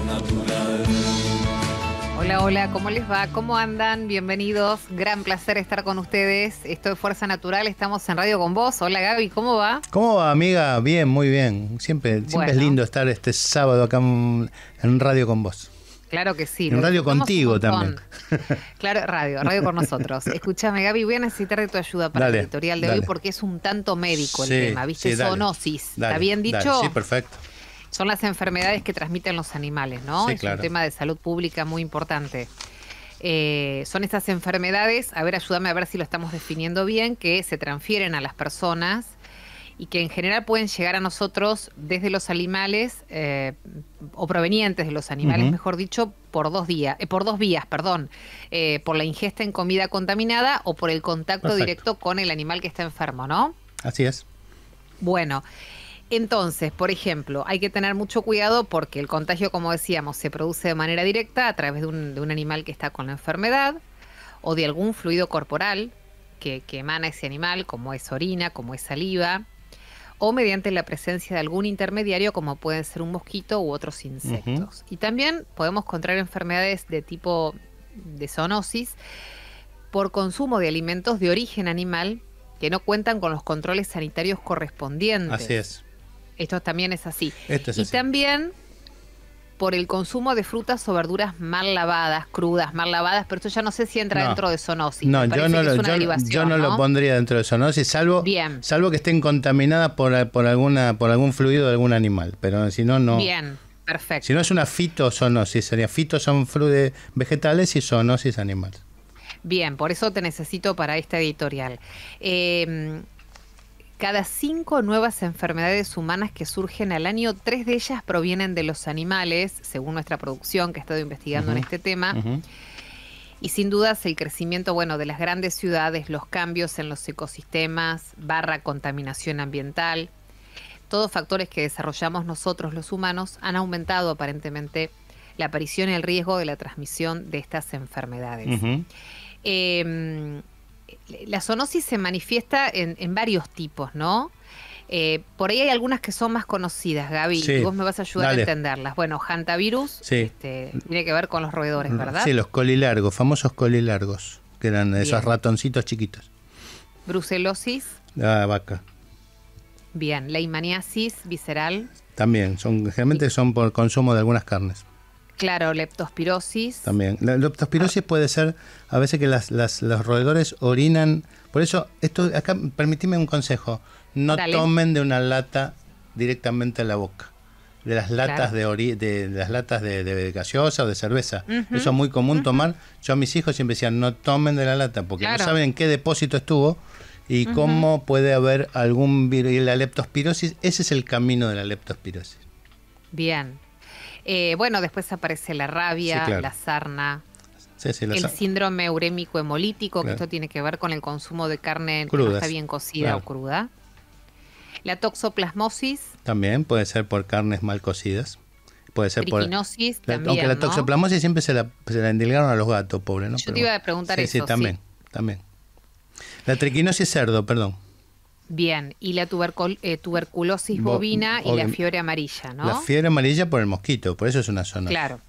natural. Hola, hola, ¿cómo les va? ¿Cómo andan? Bienvenidos, gran placer estar con ustedes. Esto es Fuerza Natural, estamos en Radio con Vos. Hola Gaby, ¿cómo va? ¿Cómo va, amiga? Bien, muy bien. Siempre es lindo estar este sábado acá en Radio con Vos. Claro que sí. En radio contigo también. Claro, radio con nosotros. Escúchame, Gaby, voy a necesitar de tu ayuda para el editorial de hoy porque es un tanto médico el tema, ¿viste? Sí, zoonosis. ¿Está bien dicho? Sí, perfecto. Son las enfermedades que transmiten los animales, ¿no? Sí, es claro. Un tema de salud pública muy importante. Son estas enfermedades, a ver, ayúdame a ver si lo estamos definiendo bien, que se transfieren a las personas y que en general pueden llegar a nosotros desde los animales o provenientes de los animales, mejor dicho, por dos vías, por la ingesta en comida contaminada o por el contacto directo con el animal que está enfermo, ¿no? Así es. Bueno, entonces, por ejemplo, hay que tener mucho cuidado porque el contagio, como decíamos, se produce de manera directa a través de un animal que está con la enfermedad o de algún fluido corporal que emana ese animal, como es orina, como es saliva, o mediante la presencia de algún intermediario como pueden ser un mosquito u otros insectos. Y también podemos contraer enfermedades de tipo de zoonosis por consumo de alimentos de origen animal que no cuentan con los controles sanitarios correspondientes. Así es. Esto también es así. Y también por el consumo de frutas o verduras mal lavadas, crudas, mal lavadas, pero esto ya no sé si entra dentro de zoonosis. No, yo no lo pondría dentro de zoonosis, salvo que estén contaminadas por algún fluido de algún animal, pero si no, no. Bien, perfecto. Si no es una fitozoonosis, sería fitos son fluidos vegetales y zoonosis animales. Bien, por eso te necesito para esta editorial. Cada 5 nuevas enfermedades humanas que surgen al año, 3 de ellas provienen de los animales, según nuestra producción que ha estado investigando en este tema. Y sin dudas el crecimiento, de las grandes ciudades, los cambios en los ecosistemas, contaminación ambiental, todos factores que desarrollamos nosotros los humanos han aumentado aparentemente la aparición y el riesgo de la transmisión de estas enfermedades. La zoonosis se manifiesta en varios tipos, ¿no? Por ahí hay algunas que son más conocidas, Gaby, y vos me vas a ayudar a entenderlas. Bueno, hantavirus tiene que ver con los roedores, ¿verdad? Sí, los colilargos, famosos colilargos, que eran esos ratoncitos chiquitos. Brucelosis. La vaca. Bien, leishmaniasis visceral. También, generalmente son por consumo de algunas carnes. Claro, leptospirosis. También. La leptospirosis puede ser a veces que los roedores orinan. Por eso, acá permitime un consejo. No tomen de una lata directamente a la boca. De las latas de las latas de gaseosa o de cerveza. Eso es muy común tomar. Yo a mis hijos siempre decía, no tomen de la lata, porque no saben en qué depósito estuvo y cómo puede haber algún virus. Y la leptospirosis, ese es el camino de la leptospirosis. Bien. Después aparece la rabia, la sarna, el síndrome urémico hemolítico, que esto tiene que ver con el consumo de carne que no está bien cocida o cruda. La toxoplasmosis. También puede ser por carnes mal cocidas. Puede ser triquinosis también, aunque la toxoplasmosis siempre se la endilgaron a los gatos, pobres, ¿no? Yo te iba a preguntar eso. Sí, también. La triquinosis cerdo, perdón. Bien, y la tuberculosis bovina y la fiebre amarilla, ¿no? La fiebre amarilla por el mosquito, por eso es una zoonosis. Claro.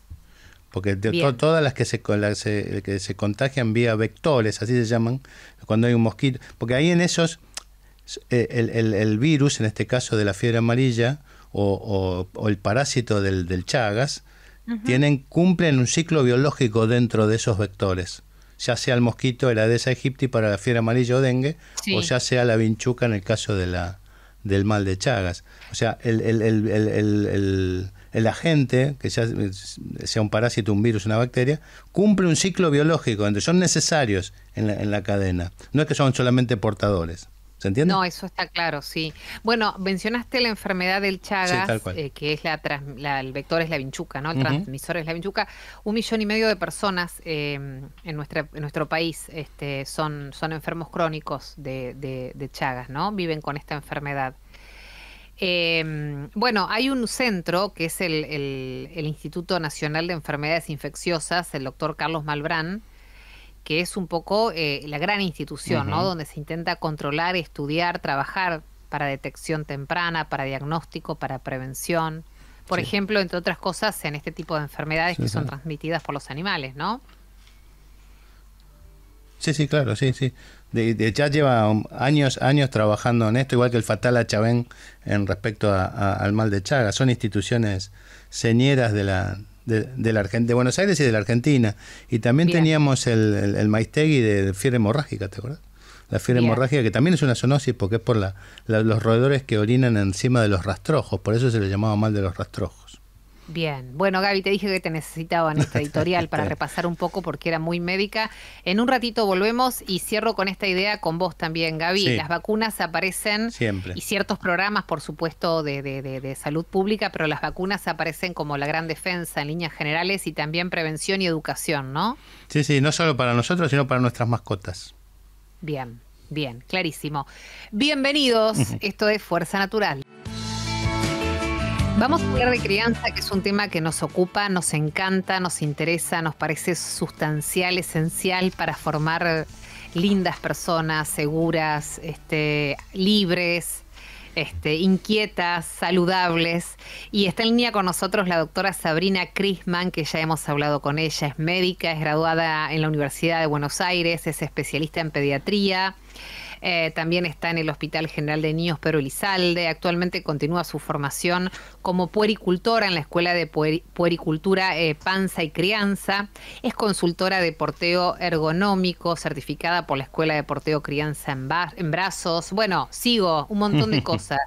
Porque todas las que se contagian vía vectores, así se llaman, cuando hay un mosquito. Porque ahí en esos, el virus, en este caso de la fiebre amarilla, o el parásito del Chagas, cumplen un ciclo biológico dentro de esos vectores. Ya sea el mosquito, el Aedes aegypti para la fiebre amarilla o dengue, o ya sea la vinchuca en el caso del mal de Chagas. O sea, el agente, que sea un parásito, un virus, una bacteria, cumple un ciclo biológico, donde son necesarios en la cadena. No es que son solamente portadores. ¿Se entiende? No, eso está claro, sí. Bueno, mencionaste la enfermedad del Chagas, que es el vector es la vinchuca, ¿no? El transmisor es la vinchuca. 1,5 millones de personas en nuestro país son enfermos crónicos de Chagas, ¿no? Viven con esta enfermedad. Hay un centro que es el Instituto Nacional de Enfermedades Infecciosas, el doctor Carlos Malbrán, que es un poco la gran institución, ¿no? Donde se intenta controlar, estudiar, trabajar para detección temprana, para diagnóstico, para prevención, por ejemplo, entre otras cosas, en este tipo de enfermedades que son transmitidas por los animales, ¿no? Sí, claro, sí. Ya lleva años trabajando en esto, igual que el Fatal Achaven en respecto al mal de Chagas. Son instituciones señeras de Buenos Aires y de la Argentina. Y también teníamos el Maiztegui de fiebre hemorrágica, ¿te acuerdas? La fiebre hemorrágica, que también es una zoonosis porque es por los roedores que orinan encima de los rastrojos, por eso se le llamaba mal de los rastrojos. Bien, bueno, Gaby, te dije que te necesitaba en esta editorial para repasar un poco porque era muy médica. En un ratito volvemos y cierro con esta idea con vos también, Gaby. Sí. Las vacunas aparecen siempre, y ciertos programas, por supuesto, de salud pública, pero las vacunas aparecen como la gran defensa en líneas generales y también prevención y educación, ¿no? Sí, no solo para nosotros, sino para nuestras mascotas. Bien, clarísimo. Bienvenidos, esto es Fuerza Natural. Vamos a hablar de crianza, que es un tema que nos ocupa, nos encanta, nos interesa, nos parece sustancial, esencial para formar lindas personas, seguras, libres, inquietas, saludables. Y está en línea con nosotros la doctora Sabrina Crisman, que ya hemos hablado con ella. Es médica, es graduada en la Universidad de Buenos Aires, es especialista en pediatría. También está en el Hospital General de Niños Pedro Elizalde. Actualmente continúa su formación como puericultora en la Escuela de Puericultura Panza y Crianza. Es consultora de porteo ergonómico, certificada por la Escuela de Porteo Crianza en Brazos. Bueno, sigo, un montón de cosas.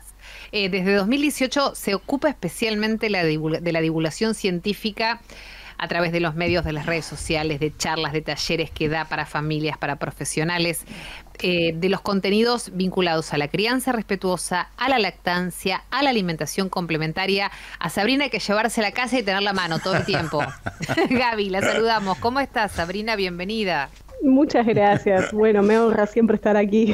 Desde 2018 se ocupa especialmente de la divulgación científica a través de los medios, de las redes sociales, de charlas, de talleres que da para familias, para profesionales, de los contenidos vinculados a la crianza respetuosa, a la lactancia, a la alimentación complementaria. A Sabrina hay que llevarse a la casa y tenerla a mano todo el tiempo. Gaby, la saludamos. ¿Cómo estás, Sabrina? Bienvenida. Muchas gracias. Bueno, me honra siempre estar aquí.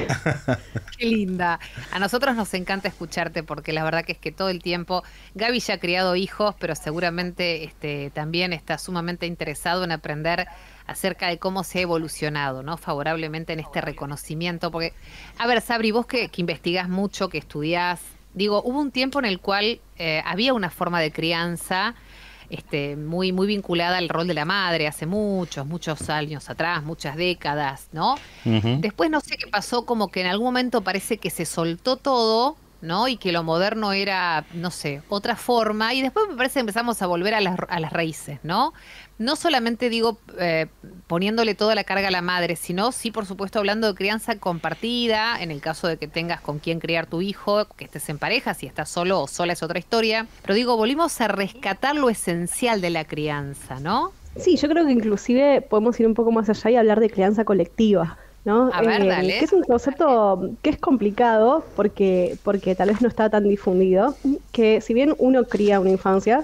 Qué linda. A nosotros nos encanta escucharte porque la verdad que es que todo el tiempo Gaby ya ha criado hijos, pero seguramente también está sumamente interesado en aprender acerca de cómo se ha evolucionado, ¿no? Favorablemente en este reconocimiento. Porque, a ver, Sabri, vos que investigás mucho, que estudiás, digo, hubo un tiempo en el cual había una forma de crianza muy vinculada al rol de la madre hace muchos años atrás, muchas décadas, ¿no? Uh-huh. Después no sé qué pasó, como que en algún momento parece que se soltó todo, ¿no? Y que lo moderno era, no sé, otra forma, y después me parece que empezamos a volver a las raíces, ¿no? No solamente digo poniéndole toda la carga a la madre, sino sí, por supuesto, hablando de crianza compartida, en el caso de que tengas con quién criar tu hijo, que estés en pareja, si estás solo o sola es otra historia. Pero digo, volvimos a rescatar lo esencial de la crianza, ¿no? Sí, yo creo que inclusive podemos ir un poco más allá y hablar de crianza colectiva, ¿no? A ver, dale. Que es un concepto que es complicado porque tal vez no está tan difundido, que si bien uno cría una infancia,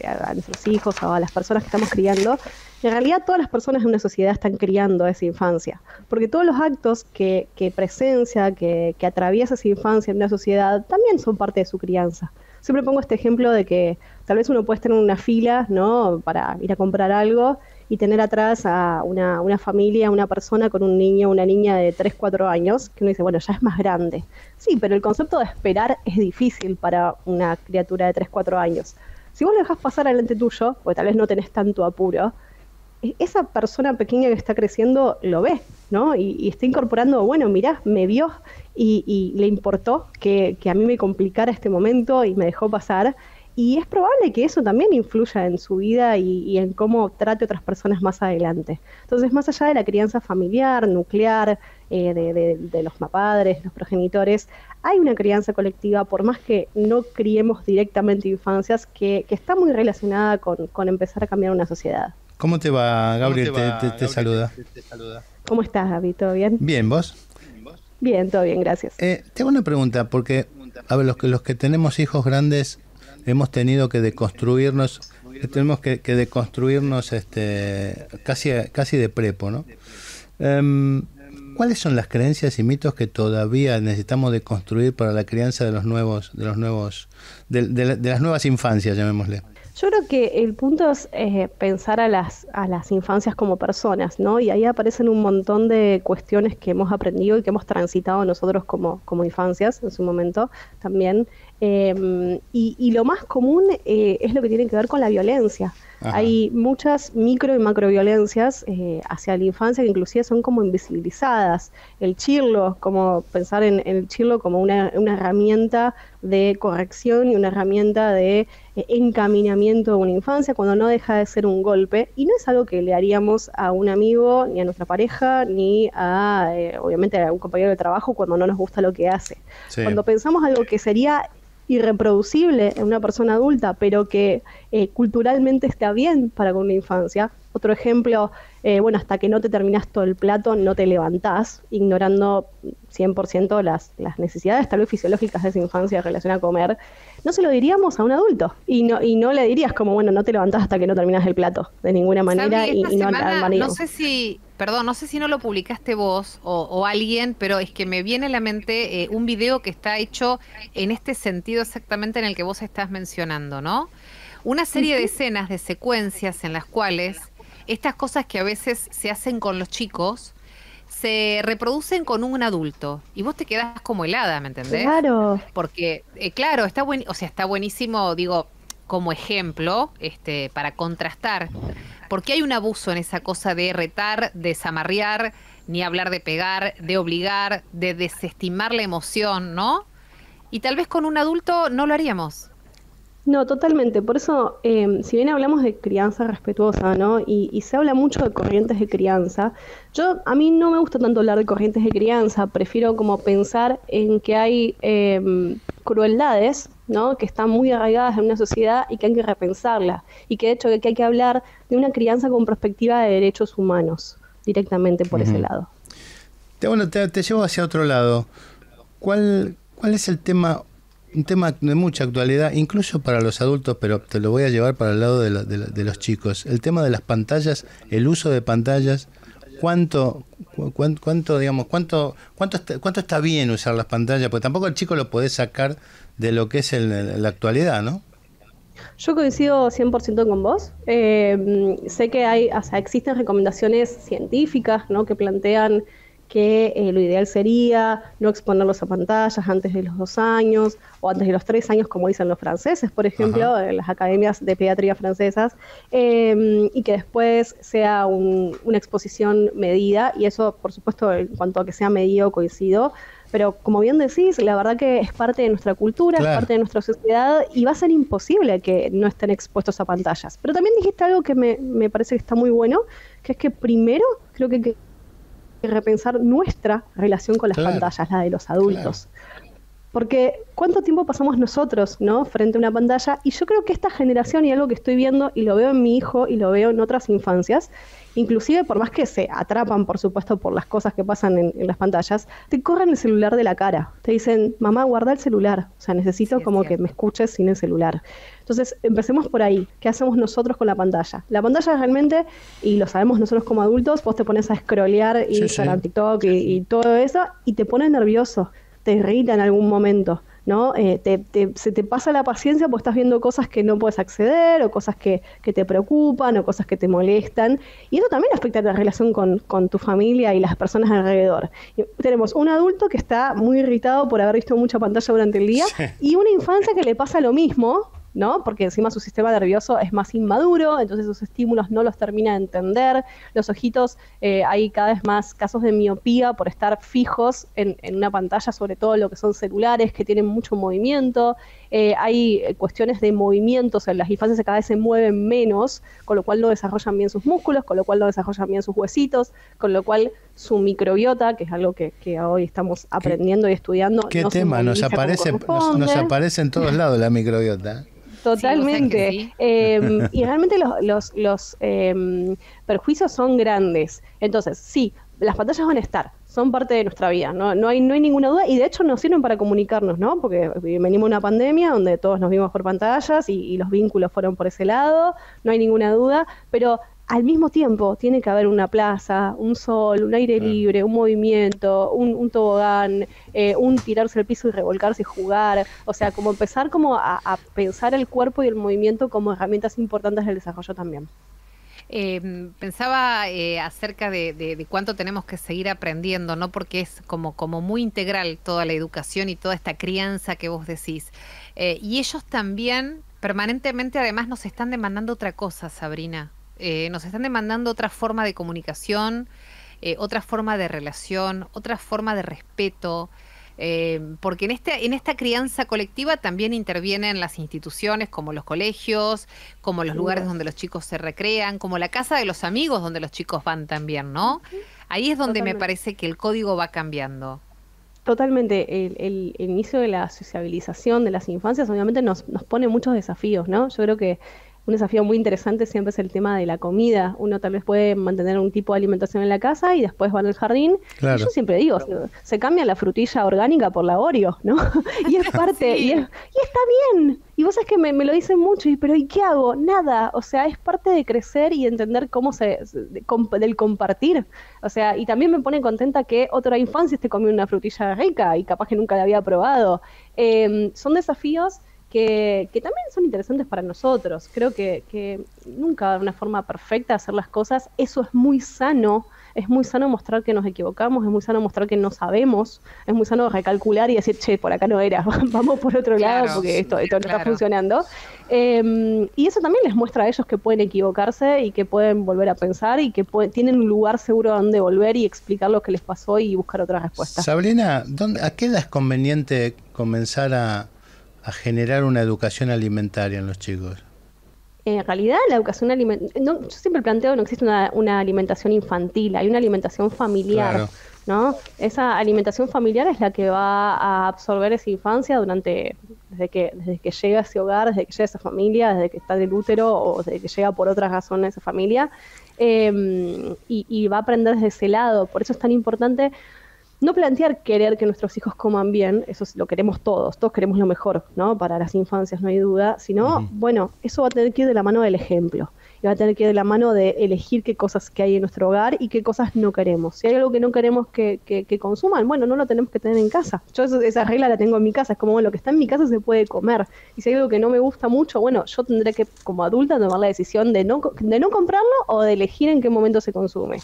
a nuestros hijos o a las personas que estamos criando, en realidad todas las personas de una sociedad están criando esa infancia, porque todos los actos que presencia, que atraviesa esa infancia en una sociedad, también son parte de su crianza. Siempre pongo este ejemplo de que tal vez uno puede estar en una fila, ¿no?, para ir a comprar algo y tener atrás a una familia, una persona con un niño, una niña de 3, 4 años, que uno dice, bueno, ya es más grande. Sí, pero el concepto de esperar es difícil para una criatura de 3, 4 años. Si vos lo dejás pasar adelante tuyo, porque tal vez no tenés tanto apuro, esa persona pequeña que está creciendo lo ve, ¿no? Y está incorporando, bueno, mirá, me vio y le importó que a mí me complicara este momento y me dejó pasar. Y es probable que eso también influya en su vida y en cómo trate a otras personas más adelante. Entonces, más allá de la crianza familiar, nuclear, de los padres, los progenitores, hay una crianza colectiva, por más que no criemos directamente infancias, que está muy relacionada con empezar a cambiar una sociedad. ¿Cómo te va, Gabriel? Te saluda. ¿Cómo estás, Gaby? ¿Todo bien? Bien, ¿vos? Bien, todo bien, gracias. Te hago una pregunta, porque a ver, los que tenemos hijos grandes hemos tenido que deconstruirnos, casi de prepo, ¿no? ¿Cuáles son las creencias y mitos que todavía necesitamos deconstruir para la crianza de las nuevas infancias, llamémosle? Yo creo que el punto es pensar a las infancias como personas, ¿no? Y ahí aparecen un montón de cuestiones que hemos aprendido y que hemos transitado nosotros como infancias en su momento también. Y lo más común es lo que tiene que ver con la violencia. Ajá. Hay muchas micro y macroviolencias hacia la infancia que inclusive son como invisibilizadas. El chirlo, como pensar en el chirlo como una herramienta de corrección y una herramienta de encaminamiento de una infancia cuando no deja de ser un golpe, y no es algo que le haríamos a un amigo, ni a nuestra pareja, ni a, obviamente, a un compañero de trabajo cuando no nos gusta lo que hace. Sí. Cuando pensamos algo que sería irreproducible en una persona adulta, pero que culturalmente está bien para con una infancia. Otro ejemplo, hasta que no te terminas todo el plato, no te levantás, ignorando 100% las necesidades tal vez fisiológicas de esa infancia en relación a comer. No se lo diríamos a un adulto, y no le dirías como, no te levantás hasta que no terminas el plato, de ninguna manera, y no no sé si no lo publicaste vos o alguien, pero es que me viene a la mente un video que está hecho en este sentido exactamente en el que vos estás mencionando, ¿no? Una serie de escenas, de secuencias en las cuales estas cosas que a veces se hacen con los chicos se reproducen con un adulto y vos te quedás como helada, ¿me entendés? Claro. Porque, claro, está buenísimo, digo, como ejemplo, para contrastar, porque hay un abuso en esa cosa de retar, de zamarrear, ni hablar de pegar, de obligar, de desestimar la emoción, ¿no? Y tal vez con un adulto no lo haríamos. No, totalmente. Por eso, si bien hablamos de crianza respetuosa, ¿no? Y se habla mucho de corrientes de crianza, a mí no me gusta tanto hablar de corrientes de crianza, prefiero como pensar en que hay crueldades, ¿no? Que están muy arraigadas en una sociedad y que hay que repensarla. Y que de hecho que hay que hablar de una crianza con perspectiva de derechos humanos, directamente por ese lado. Te llevo hacia otro lado. ¿Cuál es el tema? Un tema de mucha actualidad, incluso para los adultos, pero te lo voy a llevar para el lado de los chicos. El tema de las pantallas, el uso de pantallas, cuánto está bien usar las pantallas, porque tampoco el chico lo podés sacar de lo que es la actualidad, ¿no? Yo coincido 100% con vos. Sé que existen recomendaciones científicas, ¿no? Que plantean que lo ideal sería no exponerlos a pantallas antes de los 2 años o antes de los 3 años, como dicen los franceses, por ejemplo, en las academias de pediatría francesas, y que después sea una exposición medida, y eso, por supuesto, en cuanto a que sea medido, coincido, pero como bien decís, la verdad que es parte de nuestra cultura, claro, es parte de nuestra sociedad, y va a ser imposible que no estén expuestos a pantallas. Pero también dijiste algo que me parece que está muy bueno, que es que primero creo que repensar nuestra relación con las pantallas, la de los adultos. Claro. Porque ¿cuánto tiempo pasamos nosotros, ¿no?, frente a una pantalla? Y yo creo que esta generación, y algo que estoy viendo, y lo veo en mi hijo, y lo veo en otras infancias, inclusive por más que se atrapan, por supuesto, por las cosas que pasan en las pantallas, te corren el celular de la cara. Te dicen, mamá, guarda el celular. O sea, necesito como que me escuches sin el celular. Entonces, empecemos por ahí. ¿Qué hacemos nosotros con la pantalla? La pantalla realmente, y lo sabemos nosotros como adultos, vos te pones a scrollear Instagram, TikTok y todo eso, y te pone nervioso, te irrita en algún momento, ¿no? Se te pasa la paciencia porque estás viendo cosas que no puedes acceder, o cosas que te preocupan, o cosas que te molestan, y eso también afecta a la relación con tu familia y las personas alrededor. Y tenemos un adulto que está muy irritado por haber visto mucha pantalla durante el día, y una infancia que le pasa lo mismo, ¿no? Porque encima su sistema nervioso es más inmaduro, entonces sus estímulos no los termina de entender. Los ojitos, hay cada vez más casos de miopía por estar fijos en una pantalla, sobre todo lo que son celulares, que tienen mucho movimiento. Hay cuestiones de movimientos en las infancias que cada vez se mueven menos, con lo cual no desarrollan bien sus músculos, con lo cual no desarrollan bien sus huesitos, con lo cual su microbiota, que es algo que hoy estamos aprendiendo y estudiando. ¿Qué tema? Nos aparece en todos lados la microbiota. Totalmente. Sí, y realmente los perjuicios son grandes. Entonces, sí, las pantallas van a estar, son parte de nuestra vida, no hay ninguna duda, y de hecho nos sirven para comunicarnos, ¿no? Porque venimos de una pandemia donde todos nos vimos por pantallas y los vínculos fueron por ese lado, no hay ninguna duda, pero al mismo tiempo tiene que haber una plaza, un sol, un aire libre, un movimiento, un tobogán, un tirarse al piso y revolcarse y jugar. O sea, como empezar como a pensar el cuerpo y el movimiento como herramientas importantes del desarrollo también. Pensaba acerca de cuánto tenemos que seguir aprendiendo, ¿no? Porque es como muy integral toda la educación y toda esta crianza que vos decís. Y ellos también permanentemente además nos están demandando otra cosa, Sabrina. Nos están demandando otra forma de comunicación, otra forma de relación, otra forma de respeto. Porque en esta crianza colectiva también intervienen las instituciones como los colegios, como los lugares donde los chicos se recrean, como la casa de los amigos donde los chicos van también, ¿no? Ahí es donde me parece que el código va cambiando. Totalmente, el inicio de la sociabilización de las infancias obviamente nos pone muchos desafíos, ¿no? Yo creo que un desafío muy interesante siempre es el tema de la comida. Uno tal vez puede mantener un tipo de alimentación en la casa y después van al jardín. Claro. Y yo siempre digo, se cambia la frutilla orgánica por la Oreo, ¿no? Y es parte, sí. y está bien. Y vos sabés que me lo dicen mucho, pero ¿y qué hago? Nada. O sea, es parte de crecer y entender cómo del compartir. O sea, y también me pone contenta que otra infancia esté comiendo una frutilla rica y capaz que nunca la había probado. Son desafíos que también son interesantes para nosotros. Creo que nunca va a haber una forma perfecta de hacer las cosas. Eso es muy sano mostrar que nos equivocamos, es muy sano mostrar que no sabemos, es muy sano recalcular y decir, che, por acá no era, vamos por otro lado porque esto no está funcionando. Y eso también les muestra a ellos que pueden equivocarse y que pueden volver a pensar y que tienen un lugar seguro a donde volver y explicar lo que les pasó y buscar otras respuestas. Sabrina, ¿a qué edad es conveniente comenzar a generar una educación alimentaria en los chicos? En realidad la educación alimentaria, yo siempre planteo que no existe una alimentación infantil, hay una alimentación familiar, claro, ¿no? Esa alimentación familiar es la que va a absorber esa infancia desde que llega a ese hogar, desde que llega a esa familia, desde que está en el útero o desde que llega por otras razones esa familia, y va a aprender desde ese lado. Por eso es tan importante no plantear querer que nuestros hijos coman bien, eso lo queremos todos queremos lo mejor, ¿no? Para las infancias no hay duda, sino, bueno, eso va a tener que ir de la mano del ejemplo, y va a tener que ir de la mano de elegir qué cosas que hay en nuestro hogar y qué cosas no queremos. Si hay algo que no queremos que consuman, bueno, no lo tenemos que tener en casa. Yo esa regla la tengo en mi casa, es como, bueno, lo que está en mi casa se puede comer, y si hay algo que no me gusta mucho, bueno, yo tendré que, como adulta, tomar la decisión de no comprarlo o de elegir en qué momento se consume.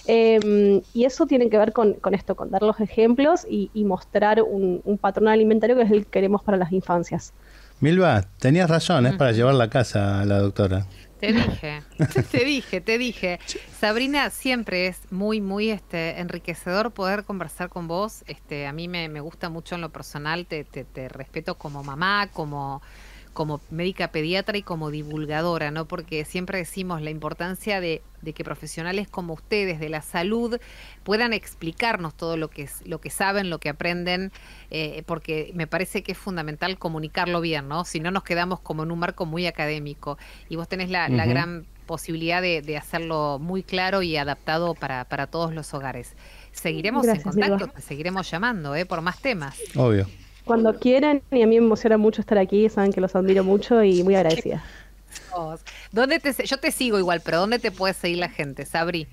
Y eso tiene que ver con esto, con dar los ejemplos y mostrar un patrón alimentario que es el que queremos para las infancias. Milva, tenías razón, es para llevar la casa a la doctora. Te dije. Sabrina, siempre es muy, muy enriquecedor poder conversar con vos. A mí me gusta mucho en lo personal, te respeto como mamá, como médica pediatra y como divulgadora, ¿no? Porque siempre decimos la importancia de que profesionales como ustedes de la salud puedan explicarnos todo lo que saben, lo que aprenden, porque me parece que es fundamental comunicarlo bien, ¿no? Si no nos quedamos como en un marco muy académico, y vos tenés la gran posibilidad de hacerlo muy claro y adaptado para todos los hogares. Seguiremos en contacto, te seguiremos llamando, por más temas. Obvio. Cuando quieran, y a mí me emociona mucho estar aquí, saben que los admiro mucho y muy agradecida. Yo te sigo igual, pero ¿dónde te puede seguir la gente, Sabri?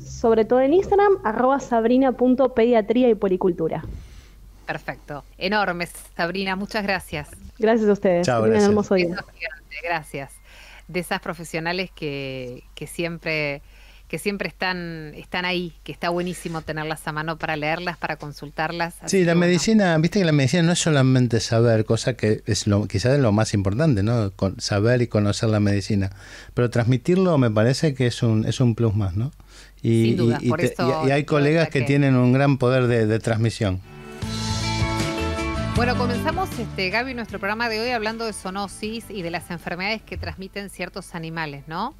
Sobre todo en Instagram, @sabrina.pediatría y poricultura. Perfecto. Enorme, Sabrina, muchas gracias. Gracias a ustedes. Chao, gracias. Un hermoso día. Gracias. De esas profesionales que siempre están ahí, que está buenísimo tenerlas a mano para leerlas, para consultarlas. Sí, la medicina, viste que la medicina no es solamente saber, cosa que es quizás es lo más importante, ¿no? Saber y conocer la medicina, pero transmitirlo me parece que es un plus más, ¿no? Sin duda, y hay colegas que tienen un gran poder de transmisión. Bueno, comenzamos, Gaby, nuestro programa de hoy hablando de zoonosis y de las enfermedades que transmiten ciertos animales, ¿no?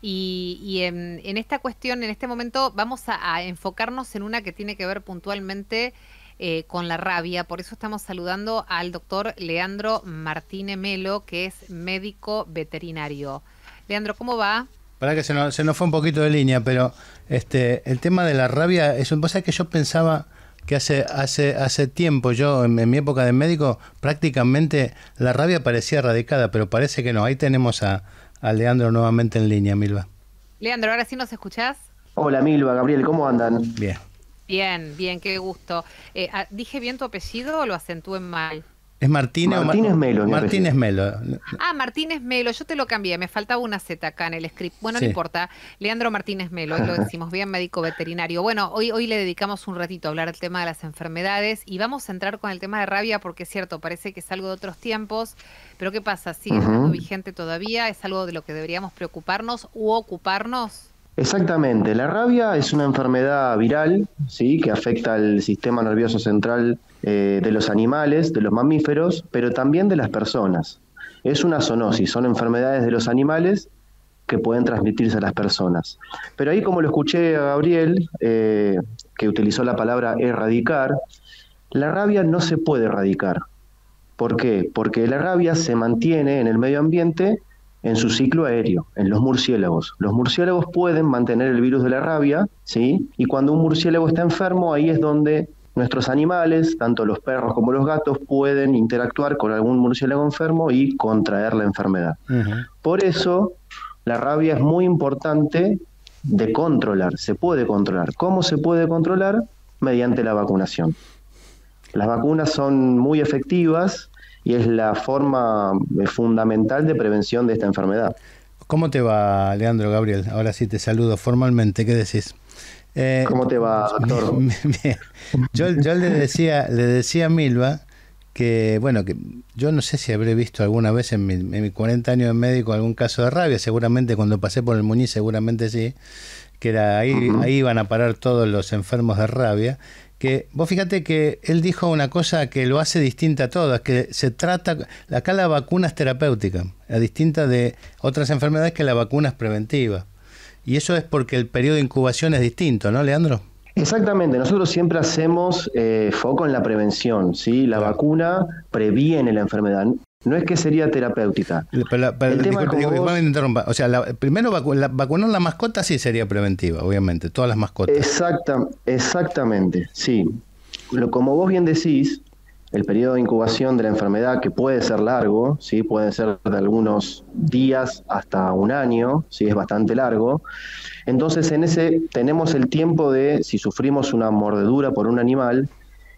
Y en esta cuestión, en este momento, vamos a enfocarnos en una que tiene que ver puntualmente con la rabia. Por eso estamos saludando al doctor Leandro Martínez Melo, que es médico veterinario. Leandro, ¿cómo va? Para que se nos fue un poquito de línea, pero el tema de la rabia, vos sabés que yo pensaba que hace tiempo, yo en mi época de médico, prácticamente la rabia parecía erradicada, pero parece que no. Ahí tenemos a Leandro nuevamente en línea, Milva. Leandro, ¿ahora sí nos escuchás? Hola Milva, Gabriel, ¿cómo andan? Bien. Bien, bien, qué gusto. ¿Dije bien tu apellido o lo acentué mal? ¿Es Martínez Martínez Melo? Martínez Melo. Martínez Melo, yo te lo cambié, me faltaba una Z acá en el script. Bueno, Sí. no importa. Leandro Martínez Melo, hoy lo decimos bien, médico veterinario. Bueno, hoy le dedicamos un ratito a hablar del tema de las enfermedades y vamos a entrar con el tema de rabia porque es cierto, parece que es algo de otros tiempos, pero ¿qué pasa? ¿Sigue estando vigente todavía? ¿Es algo de lo que deberíamos preocuparnos u ocuparnos? Exactamente, la rabia es una enfermedad viral, ¿sí? Que afecta al sistema nervioso central de los animales, de los mamíferos, pero también de las personas. Es una zoonosis, son enfermedades de los animales que pueden transmitirse a las personas. Pero ahí, como lo escuché a Gabriel, que utilizó la palabra erradicar, la rabia no se puede erradicar. ¿Por qué? Porque la rabia se mantiene en el medio ambiente en su ciclo aéreo, en los murciélagos. Los murciélagos pueden mantener el virus de la rabia, ¿sí? Y cuando un murciélago está enfermo, ahí es donde nuestros animales, tanto los perros como los gatos, pueden interactuar con algún murciélago enfermo y contraer la enfermedad. Por eso, la rabia es muy importante de controlar, se puede controlar. ¿Cómo se puede controlar? Mediante la vacunación. Las vacunas son muy efectivas y es la forma fundamental de prevención de esta enfermedad. ¿Cómo te va, Leandro, Gabriel? Ahora sí te saludo formalmente, ¿qué decís? ¿Cómo te va, doctor? Bien. Yo le decía a Milva que, bueno, que yo no sé si habré visto alguna vez en mi 40 años de médico algún caso de rabia, seguramente cuando pasé por el Muñiz, seguramente sí, que era ahí iban a parar todos los enfermos de rabia. Que vos fíjate que él dijo una cosa que lo hace distinta a todas, que se trata, acá la vacuna es terapéutica, a distinta de otras enfermedades que la vacuna es preventiva. Y eso es porque el periodo de incubación es distinto, ¿no, Leandro? Exactamente, nosotros siempre hacemos foco en la prevención, ¿sí? La vacuna previene la enfermedad. No es que sería terapéutica. Disculpe, me interrumpa. O sea, primero vacunar la mascota sí sería preventiva, obviamente, todas las mascotas. Exactamente, sí. Como vos bien decís, el periodo de incubación de la enfermedad, que puede ser largo, ¿sí? Puede ser de algunos días hasta un año, ¿sí? Es bastante largo. Entonces, en ese tenemos el tiempo de, si sufrimos una mordedura por un animal,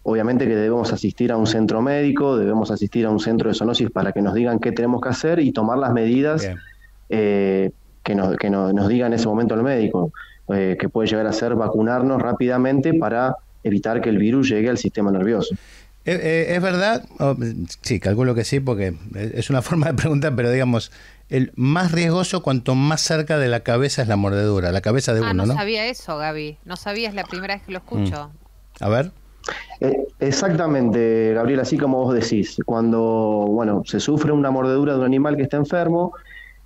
obviamente que debemos asistir a un centro médico, debemos asistir a un centro de zoonosis para que nos digan qué tenemos que hacer y tomar las medidas que nos diga en ese momento el médico, que puede llegar a ser vacunarnos rápidamente para evitar que el virus llegue al sistema nervioso. ¿Es verdad? Sí, calculo que sí, porque es una forma de preguntar, pero digamos, el más riesgoso cuanto más cerca de la cabeza es la mordedura, la cabeza de uno, ¿no? No sabía eso, Gaby. No sabía, es la primera vez que lo escucho. A ver. Exactamente, Gabriel, así como vos decís, cuando se sufre una mordedura de un animal que está enfermo,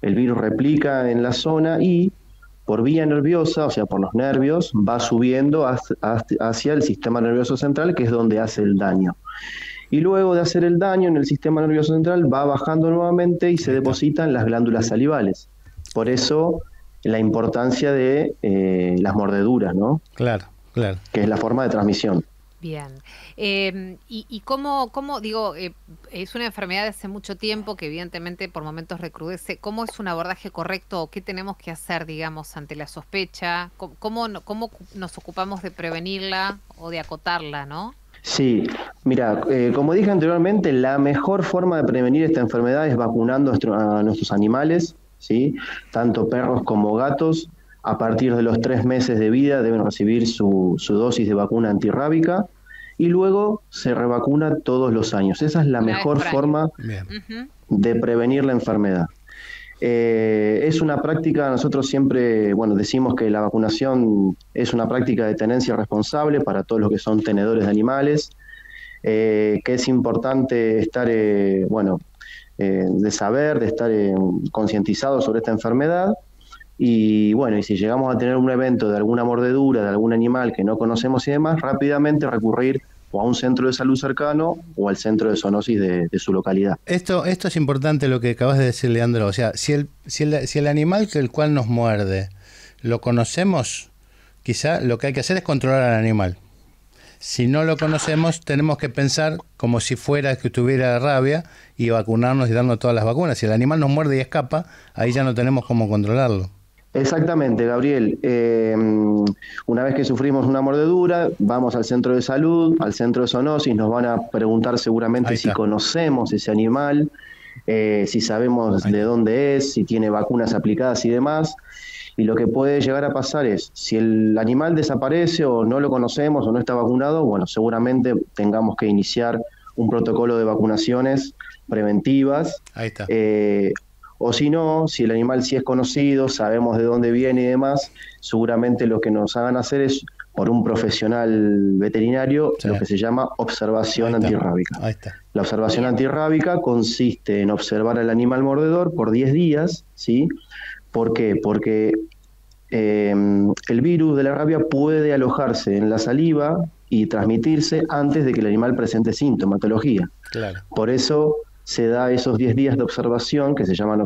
el virus replica en la zona y por vía nerviosa, o sea, por los nervios, va subiendo hacia el sistema nervioso central, que es donde hace el daño. Y luego de hacer el daño en el sistema nervioso central, va bajando nuevamente y se deposita en las glándulas salivales. Por eso la importancia de las mordeduras, ¿no? Claro. Que es la forma de transmisión. Bien. ¿Y cómo digo, es una enfermedad de hace mucho tiempo que evidentemente por momentos recrudece? ¿Cómo es un abordaje correcto o qué tenemos que hacer, digamos, ante la sospecha? ¿Cómo nos ocupamos de prevenirla o de acotarla, no? Sí, mira, como dije anteriormente, la mejor forma de prevenir esta enfermedad es vacunando a nuestros animales, ¿sí? Tanto perros como gatos. A partir de los 3 meses de vida deben recibir su dosis de vacuna antirrábica y luego se revacuna todos los años. Esa es la mejor forma de prevenir la enfermedad. Es una práctica, nosotros siempre decimos que la vacunación es una práctica de tenencia responsable para todos los que son tenedores de animales, que es importante estar, de saber, de estar concientizados sobre esta enfermedad. Y si llegamos a tener un evento de alguna mordedura de algún animal que no conocemos y demás, rápidamente recurrir o a un centro de salud cercano o al centro de zoonosis de su localidad. Esto es importante lo que acabas de decir, Leandro. O sea, si el animal el cual nos muerde lo conocemos, quizá lo que hay que hacer es controlar al animal. Si no lo conocemos, tenemos que pensar como si fuera que tuviera rabia y vacunarnos y darnos todas las vacunas. Si el animal nos muerde y escapa, ahí ya no tenemos cómo controlarlo. Exactamente, Gabriel. Una vez que sufrimos una mordedura, vamos al centro de salud, al centro de zoonosis, nos van a preguntar seguramente si conocemos ese animal, si sabemos de dónde es, si tiene vacunas aplicadas y demás. Y lo que puede llegar a pasar es, si el animal desaparece o no lo conocemos o no está vacunado, bueno, seguramente tengamos que iniciar un protocolo de vacunaciones preventivas. Ahí está. O si no, si el animal sí es conocido, sabemos de dónde viene y demás, seguramente lo que nos hagan hacer es, por un profesional veterinario, lo que se llama observación antirrábica. Ahí está. La observación antirrábica consiste en observar al animal mordedor por 10 días, ¿sí? ¿Por qué? Porque el virus de la rabia puede alojarse en la saliva y transmitirse antes de que el animal presente sintomatología. Claro. Por eso se da esos 10 días de observación, que se llaman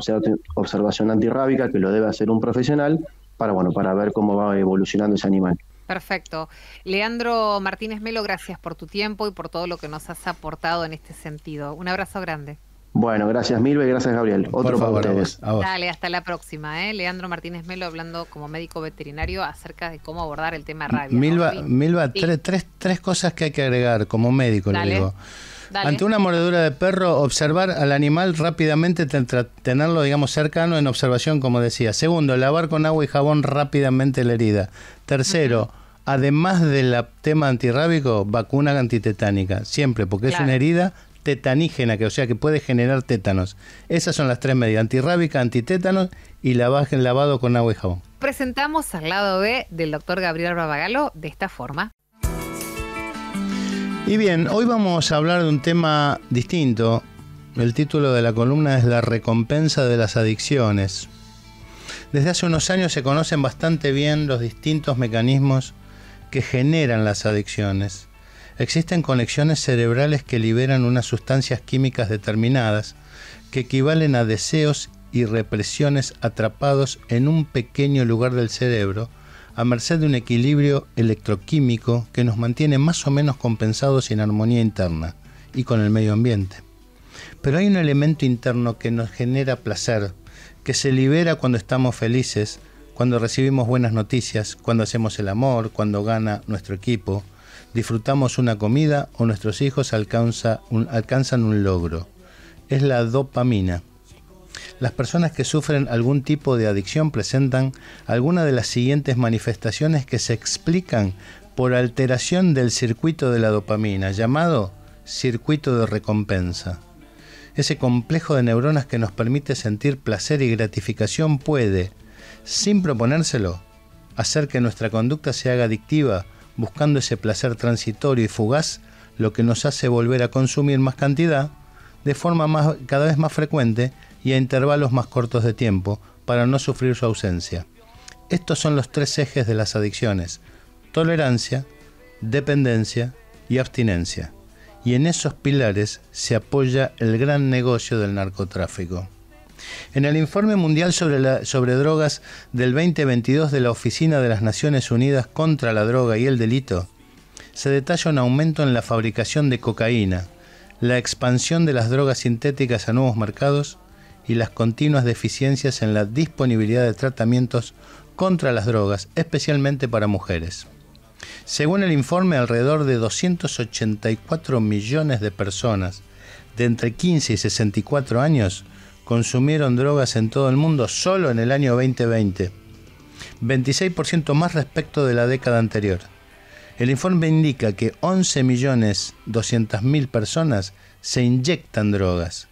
observación antirrábica, que lo debe hacer un profesional, para ver cómo va evolucionando ese animal. Perfecto. Leandro Martínez Melo, gracias por tu tiempo y por todo lo que nos has aportado en este sentido. Un abrazo grande. Bueno, gracias Milva y gracias Gabriel. Otro para ustedes. Dale, hasta la próxima. Leandro Martínez Melo hablando como médico veterinario acerca de cómo abordar el tema rabia. Milva, sí. tres cosas que hay que agregar como médico, le digo. Dale. Ante una mordedura de perro, observar al animal rápidamente, tenerlo, digamos, cercano en observación, como decía. Segundo, lavar con agua y jabón rápidamente la herida. Tercero, además del tema antirrábico, vacuna antitetánica. Siempre, porque es una herida tetanígena, o sea que puede generar tétanos. Esas son las 3 medidas: antirrábica, antitétanos y lavado con agua y jabón. Presentamos al lado B del doctor Gabriel Rabagalo de esta forma. Y bien, hoy vamos a hablar de un tema distinto. El título de la columna es La recompensa de las adicciones. Desde hace unos años se conocen bastante bien los distintos mecanismos que generan las adicciones. Existen conexiones cerebrales que liberan unas sustancias químicas determinadas que equivalen a deseos y represiones atrapados en un pequeño lugar del cerebro, a merced de un equilibrio electroquímico que nos mantiene más o menos compensados y en armonía interna y con el medio ambiente. Pero hay un elemento interno que nos genera placer, que se libera cuando estamos felices, cuando recibimos buenas noticias, cuando hacemos el amor, cuando gana nuestro equipo, disfrutamos una comida o nuestros hijos alcanzan un logro. Es la dopamina. Las personas que sufren algún tipo de adicción presentan alguna de las siguientes manifestaciones que se explican por alteración del circuito de la dopamina, llamado circuito de recompensa. Ese complejo de neuronas que nos permite sentir placer y gratificación puede, sin proponérselo, hacer que nuestra conducta se haga adictiva, buscando ese placer transitorio y fugaz, lo que nos hace volver a consumir más cantidad, de forma cada vez más frecuente y a intervalos más cortos de tiempo, para no sufrir su ausencia. Estos son los 3 ejes de las adicciones: tolerancia, dependencia y abstinencia. Y en esos pilares se apoya el gran negocio del narcotráfico. En el Informe Mundial sobre Drogas del 2022 de la Oficina de las Naciones Unidas contra la Droga y el Delito, se detalla un aumento en la fabricación de cocaína, la expansión de las drogas sintéticas a nuevos mercados y las continuas deficiencias en la disponibilidad de tratamientos contra las drogas, especialmente para mujeres. Según el informe, alrededor de 284 millones de personas de entre 15 y 64 años consumieron drogas en todo el mundo solo en el año 2020, 26% más respecto de la década anterior. El informe indica que 11.200.000 personas se inyectan drogas.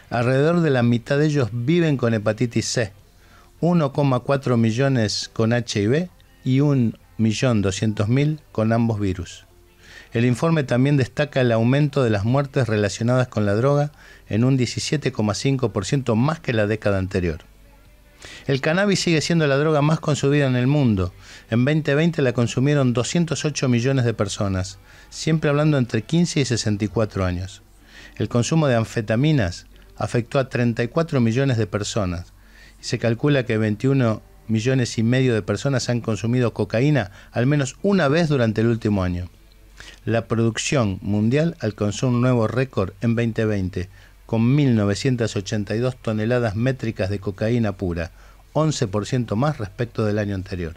Alrededor de la mitad de ellos viven con hepatitis C, 1,4 millones con HIV y 1.200.000 con ambos virus. El informe también destaca el aumento de las muertes relacionadas con la droga en un 17,5% más que la década anterior. El cannabis sigue siendo la droga más consumida en el mundo. En 2020 la consumieron 208 millones de personas, siempre hablando entre 15 y 64 años. El consumo de anfetaminas afectó a 34 millones de personas y se calcula que 21 millones y medio de personas han consumido cocaína al menos una vez durante el último año. La producción mundial alcanzó un nuevo récord en 2020 con 1.982 toneladas métricas de cocaína pura, 11% más respecto del año anterior.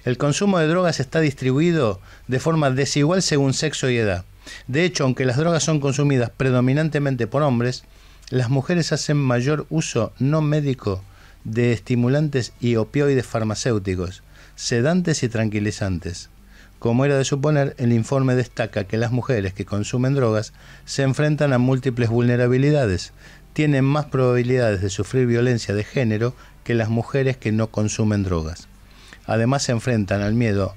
El consumo de drogas está distribuido de forma desigual según sexo y edad. De hecho, aunque las drogas son consumidas predominantemente por hombres, las mujeres hacen mayor uso no médico de estimulantes y opioides farmacéuticos, sedantes y tranquilizantes. Como era de suponer, el informe destaca que las mujeres que consumen drogas se enfrentan a múltiples vulnerabilidades, tienen más probabilidades de sufrir violencia de género que las mujeres que no consumen drogas. Además se enfrentan al miedo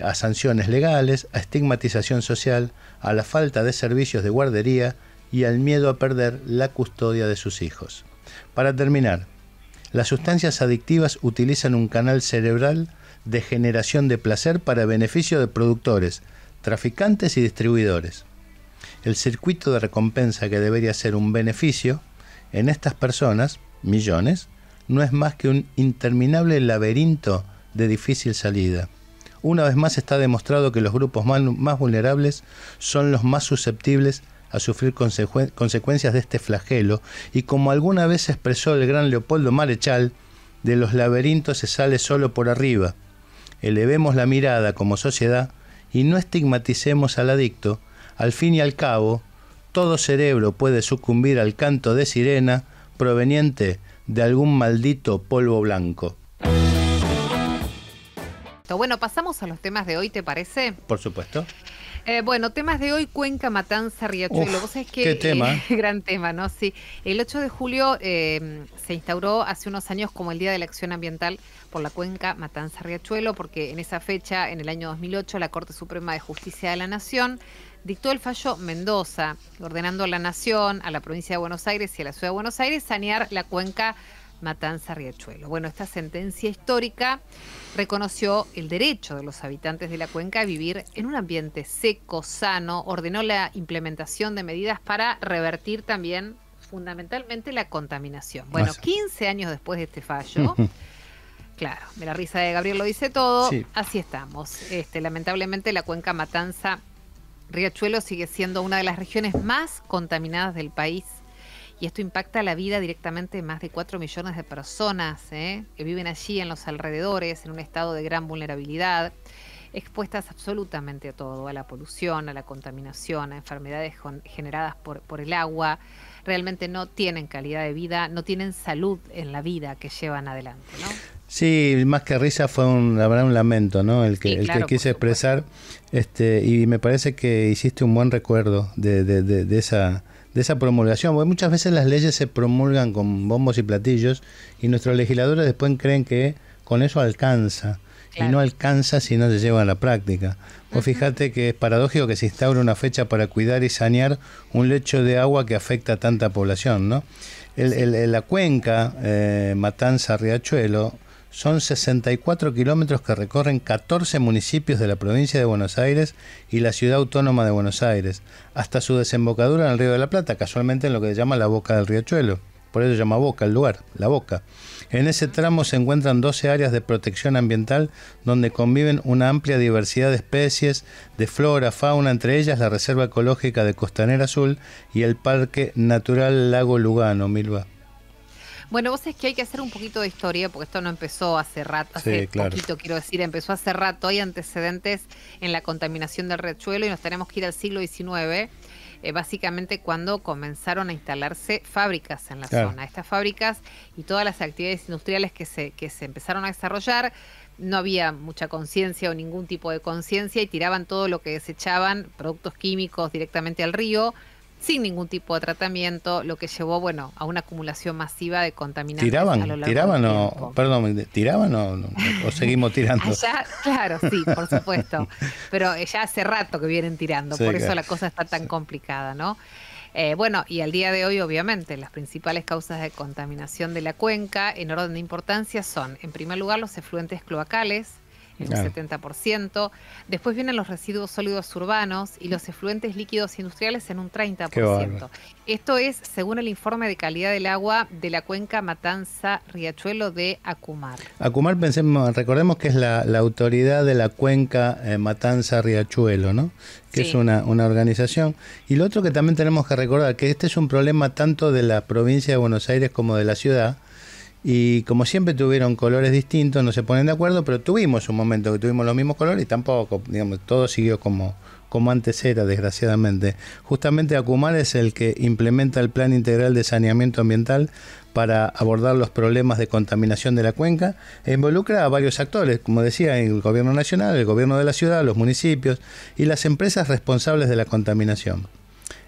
a sanciones legales, a estigmatización social, a la falta de servicios de guardería y al miedo a perder la custodia de sus hijos. Para terminar, las sustancias adictivas utilizan un canal cerebral de generación de placer para beneficio de productores, traficantes y distribuidores. El circuito de recompensa que debería ser un beneficio, en estas personas, millones, no es más que un interminable laberinto de difícil salida. Una vez más está demostrado que los grupos más vulnerables son los más susceptibles a sufrir consecuencias de este flagelo, y como alguna vez expresó el gran Leopoldo Marechal, de los laberintos se sale solo por arriba. Elevemos la mirada como sociedad y no estigmaticemos al adicto. Al fin y al cabo, todo cerebro puede sucumbir al canto de sirena proveniente de algún maldito polvo blanco. Bueno, pasamos a los temas de hoy, ¿te parece? Por supuesto. Bueno, temas de hoy: Cuenca, Matanza, Riachuelo. Vos sabés que, qué tema. Gran tema, ¿no? Sí. El 8 de julio se instauró hace unos años como el Día de la Acción Ambiental por la Cuenca, Matanza, Riachuelo, porque en esa fecha, en el año 2008, la Corte Suprema de Justicia de la Nación dictó el fallo Mendoza, ordenando a la Nación, a la provincia de Buenos Aires y a la Ciudad de Buenos Aires sanear la Cuenca Matanza, Riachuelo. Bueno, esta sentencia histórica reconoció el derecho de los habitantes de la cuenca a vivir en un ambiente seco, sano, ordenó la implementación de medidas para revertir también, fundamentalmente, la contaminación. Bueno, 15 años después de este fallo, claro, de la risa de Gabriel lo dice todo, sí. Así estamos. Lamentablemente la cuenca Matanza, Riachuelo sigue siendo una de las regiones más contaminadas del país. Y esto impacta la vida directamente de más de 4 millones de personas que viven allí en los alrededores, en un estado de gran vulnerabilidad, expuestas absolutamente a todo, a la polución, a la contaminación, a enfermedades generadas por el agua. Realmente no tienen calidad de vida, no tienen salud en la vida que llevan adelante, ¿no? Sí, más que risa fue la verdad un lamento, ¿no? El que quise expresar, y me parece que hiciste un buen recuerdo de esa promulgación, porque muchas veces las leyes se promulgan con bombos y platillos y nuestros legisladores después creen que con eso alcanza, claro. Y no alcanza si no se lleva a la práctica. Vos fíjate que es paradójico que se instaure una fecha para cuidar y sanear un lecho de agua que afecta a tanta población, ¿no? La cuenca Matanza-Riachuelo son 64 kilómetros que recorren 14 municipios de la provincia de Buenos Aires y la ciudad autónoma de Buenos Aires, hasta su desembocadura en el Río de la Plata, casualmente en lo que se llama la boca del Riachuelo. Por eso se llama Boca el lugar, la Boca. En ese tramo se encuentran 12 áreas de protección ambiental donde conviven una amplia diversidad de especies, de flora, fauna, entre ellas la Reserva Ecológica de Costanera Azul y el Parque Natural Lago Lugano, Milva. Bueno, vos sabés que hay que hacer un poquito de historia, porque esto no empezó hace rato, hace poquito, quiero decir, empezó hace rato. Hay antecedentes en la contaminación del Riachuelo y nos tenemos que ir al siglo XIX, básicamente cuando comenzaron a instalarse fábricas en la zona. Estas fábricas y todas las actividades industriales que se empezaron a desarrollar, no había mucha conciencia o ningún tipo de conciencia y tiraban todo lo que desechaban, productos químicos, directamente al río, sin ningún tipo de tratamiento, lo que llevó, bueno, a una acumulación masiva de contaminantes. ¿Tiraban o seguimos tirando? Allá, claro, sí, por supuesto. Pero ya hace rato que vienen tirando, sí, por eso la cosa está tan complicada, ¿no? Bueno, y al día de hoy, obviamente, las principales causas de contaminación de la cuenca, en orden de importancia, son, en primer lugar, los efluentes cloacales, en un 70%. Después vienen los residuos sólidos urbanos y los efluentes líquidos industriales en un 30%. Esto es según el informe de calidad del agua de la cuenca Matanza-Riachuelo de Acumar. Acumar, recordemos que es la autoridad de la cuenca Matanza-Riachuelo, ¿no? Que es una organización. Y lo otro que también tenemos que recordar, que este es un problema tanto de la provincia de Buenos Aires como de la ciudad, y como siempre tuvieron colores distintos, no se ponen de acuerdo, pero tuvimos un momento que tuvimos los mismos colores y tampoco, digamos, todo siguió como antes era, desgraciadamente. Justamente Acumar es el que implementa el Plan Integral de Saneamiento Ambiental para abordar los problemas de contaminación de la cuenca e involucra a varios actores, como decía, el gobierno nacional, el gobierno de la ciudad, los municipios y las empresas responsables de la contaminación.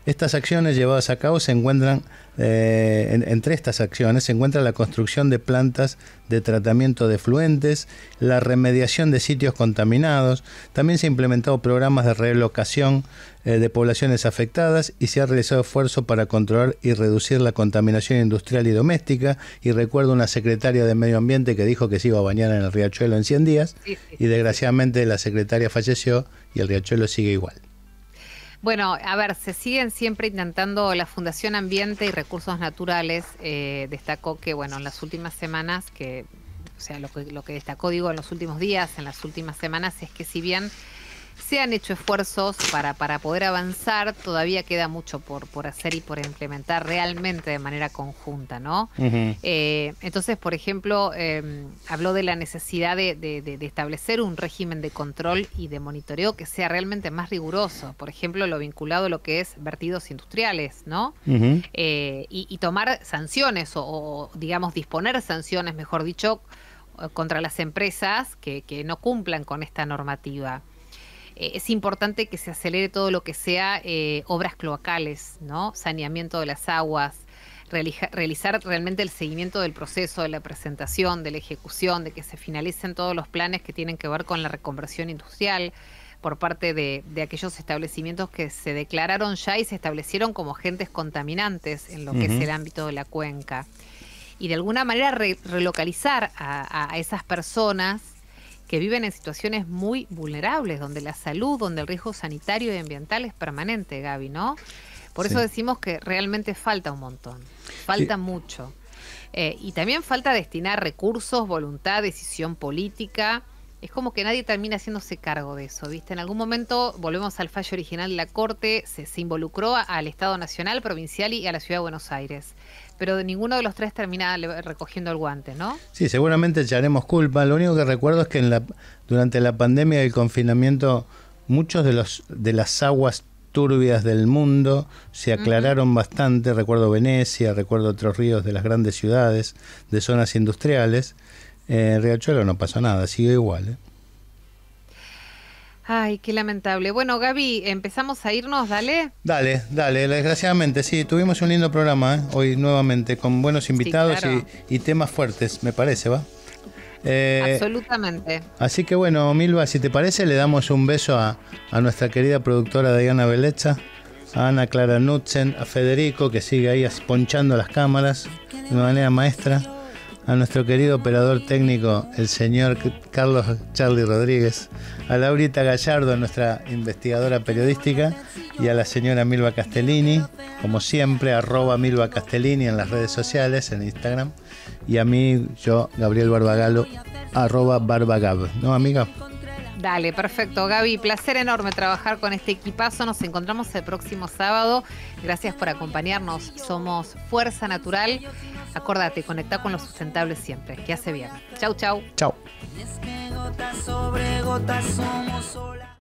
Estas acciones llevadas a cabo se encuentran, entre estas acciones se encuentra la construcción de plantas de tratamiento de efluentes, la remediación de sitios contaminados, también se han implementado programas de relocación de poblaciones afectadas y se ha realizado esfuerzo para controlar y reducir la contaminación industrial y doméstica. Y recuerdo una secretaria de Medio Ambiente que dijo que se iba a bañar en el riachuelo en 100 días y desgraciadamente la secretaria falleció y el riachuelo sigue igual. Bueno, a ver, se siguen siempre intentando, la Fundación Ambiente y Recursos Naturales destacó que, bueno, en las últimas semanas, lo que destacó, digo, en los últimos días, en las últimas semanas, es que si bien se han hecho esfuerzos para poder avanzar, todavía queda mucho por hacer y por implementar realmente de manera conjunta, ¿no? Uh-huh. Entonces, por ejemplo, habló de la necesidad de establecer un régimen de control y de monitoreo que sea realmente más riguroso. Por ejemplo, lo vinculado a lo que es vertidos industriales, ¿no? Uh-huh. Y tomar sanciones o, digamos, disponer sanciones, mejor dicho, contra las empresas que no cumplan con esta normativa. Es importante que se acelere todo lo que sea obras cloacales, ¿no? Saneamiento de las aguas, realizar realmente el seguimiento del proceso, de la presentación, de la ejecución, de que se finalicen todos los planes que tienen que ver con la reconversión industrial por parte de aquellos establecimientos que se declararon ya y se establecieron como agentes contaminantes en lo que es el ámbito de la cuenca. Y de alguna manera relocalizar a esas personas que viven en situaciones muy vulnerables, donde la salud, donde el riesgo sanitario y ambiental es permanente, Gaby, ¿no? Por eso decimos que realmente falta un montón, falta mucho. Y también falta destinar recursos, voluntad, decisión política. Es como que nadie termina haciéndose cargo de eso, ¿viste? En algún momento, volvemos al fallo original de la Corte, se involucró al Estado Nacional, Provincial y a la Ciudad de Buenos Aires. Pero ninguno de los tres termina recogiendo el guante, ¿no? Sí, seguramente echaremos culpa. Lo único que recuerdo es que durante la pandemia y el confinamiento, muchos de las aguas turbias del mundo se aclararon bastante. Recuerdo Venecia, recuerdo otros ríos de las grandes ciudades, de zonas industriales. Riachuelo no pasó nada, sigue igual, ¿eh? Ay, qué lamentable. Bueno, Gaby, empezamos a irnos, dale. Dale, desgraciadamente, sí, tuvimos un lindo programa, hoy nuevamente, con buenos invitados, sí, claro, y temas fuertes, me parece, ¿va? Absolutamente. Así que bueno, Milva, si te parece, le damos un beso a nuestra querida productora Diana Belecha, a Ana Clara Nutzen, a Federico, que sigue ahí ponchando las cámaras de manera maestra, a nuestro querido operador técnico, el señor Carlos Charlie Rodríguez, a Laurita Gallardo, nuestra investigadora periodística, y a la señora Milva Castellini, como siempre, @Milva Castellini en las redes sociales, en Instagram, y a mí, yo, Gabriel Barbagalo, @Barbagab, ¿no, amiga? Dale, perfecto, Gaby, placer enorme trabajar con este equipazo. Nos encontramos el próximo sábado. Gracias por acompañarnos. Somos Fuerza Natural. Acordate, conecta con lo sustentable siempre, que hace bien. Chau, chau. Chau.